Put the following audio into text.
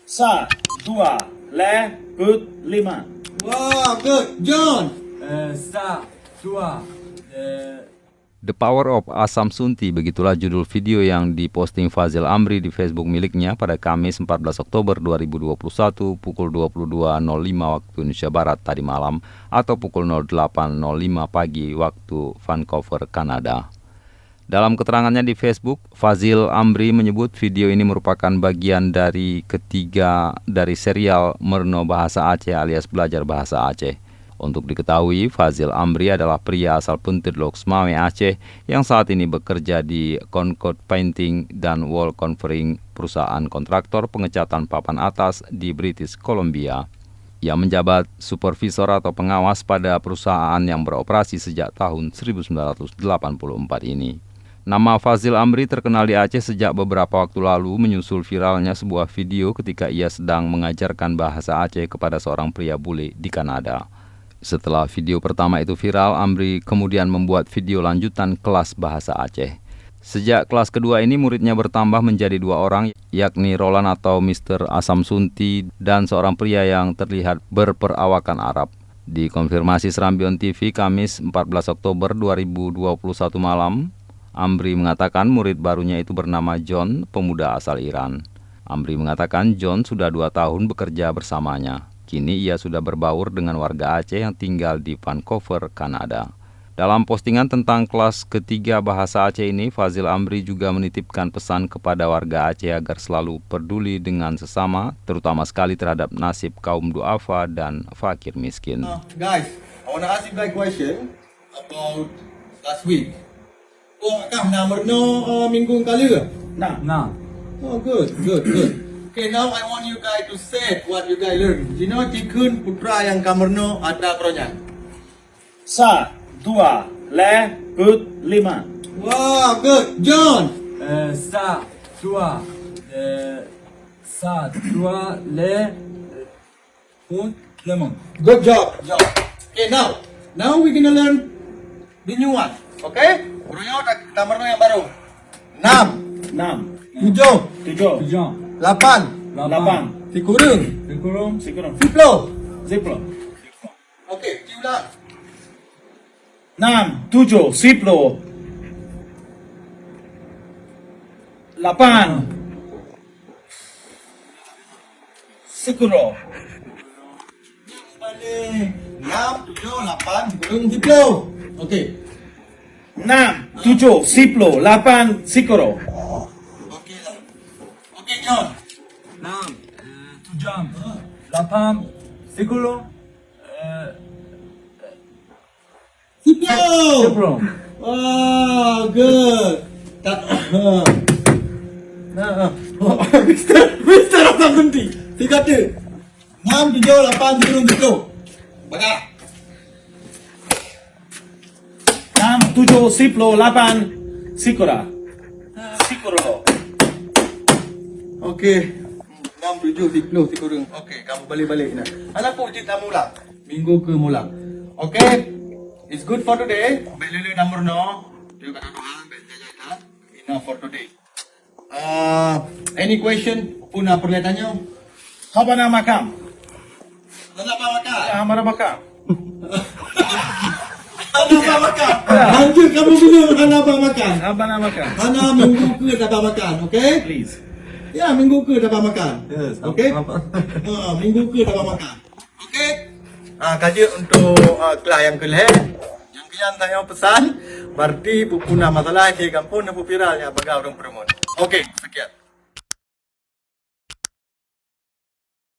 Sa, dua, le, good, lima. Wow, good. John. Sa, dua, The Power of Asam Sunti, begitulah judul video yang diposting Fazil Amri di Facebook miliknya pada Kamis 14 Oktober 2021 pukul 22.05 waktu Indonesia Barat tadi malam atau pukul 08.05 pagi waktu Vancouver, Kanada. Dalam keterangannya di Facebook, Fazil Amri menyebut video ini merupakan bagian dari ketiga dari serial Merno Bahasa Aceh alias Belajar Bahasa Aceh. Untuk diketahui, Fazil Amri adalah pria asal Puntir Loksmawe Aceh yang saat ini bekerja di Concord Painting dan Wall Covering, perusahaan kontraktor pengecatan papan atas di British Columbia. Ia menjabat supervisor atau pengawas pada perusahaan yang beroperasi sejak tahun 1984 ini. Nama Fazil Amri terkenal di Aceh sejak beberapa waktu lalu menyusul viralnya sebuah video ketika ia sedang mengajarkan bahasa Aceh kepada seorang pria bule di Kanada. Setelah video pertama itu viral, Amri kemudian membuat video lanjutan kelas bahasa Aceh. Sejak kelas kedua ini muridnya bertambah menjadi 2 orang, yakni Roland atau Mr. Asam Sunti dan seorang pria yang terlihat berperawakan Arab. Dikonfirmasi Serambi On TV Kamis 14 Oktober 2021 malam, Amri mengatakan murid barunya itu bernama John, pemuda asal Iran. Amri mengatakan John sudah 2 tahun bekerja bersamanya. Kini ia sudah berbaur dengan warga Aceh yang tinggal di Vancouver, Kanada. Dalam postingan tentang kelas ketiga bahasa Aceh ini, Fazil Amri juga menitipkan pesan kepada warga Aceh agar selalu peduli dengan sesama, terutama sekali terhadap nasib kaum duafa dan fakir miskin. Guys, I want to ask you guys a question about last week. Oh, akak nak Merno minggu kali ke? Nah, na, Oh, good. Okay, now I want you guys to say what you guys learn. You know, Tikun putra yang Kamerno ada bronya. sa, dua, le, good, lima. Wow, good. John. sa, dua, le, un, lemon. Good job. Okay, now we're gonna learn the new one. Okay? Bronya Kamerno yang baru. 6, Enam, 7, tujuh, 7, 8, delapan, Tikurung, Kurung, sikurung, 10. sepuluh. Okay, diulang. Enam, tujuh, sepuluh. Delapan, sepuluh. Balik. 6, 7, 8, Tikurung, 10. Okay. Enam, tujuh, sepuluh, delapan, sepuluh. Okay lah. Okay, John. 6, 7, 8, 10, 10. 10. Wow, good. Mister Asam Sunti. 3, 6, 7, 8, 10. Baga. Enam, tujuh, sepuluh, delapan, sepuluh. Sepuluh. Okay. 6, 7, 10, Tikurung. Okay, kamu balik-balik nak. Anak pun uji kamu ulang. Minggu ke mulang. Okay. It's good for today. Baik lulu nombor no. Dia kata doa, baik jaga. Enough for today. Any question? Puna perlihatannya? Apa nama kamu? Kenapa makan? Amara makam. Kenapa makan? Nanti kamu bilang kenapa makan. Apa nama kamu? Mana minggu ke dapat makan, okay? Please. Ya, minggu ke dapat makan. Yes, Okay? apa? Minggu ke dapat makan. Okay? Kaji untuk kelas yang kelih. Yang kian tanya pesan. Berarti pupuna masalah di kampung dan pupiralnya bagi orang perempuan. Okay, sekian.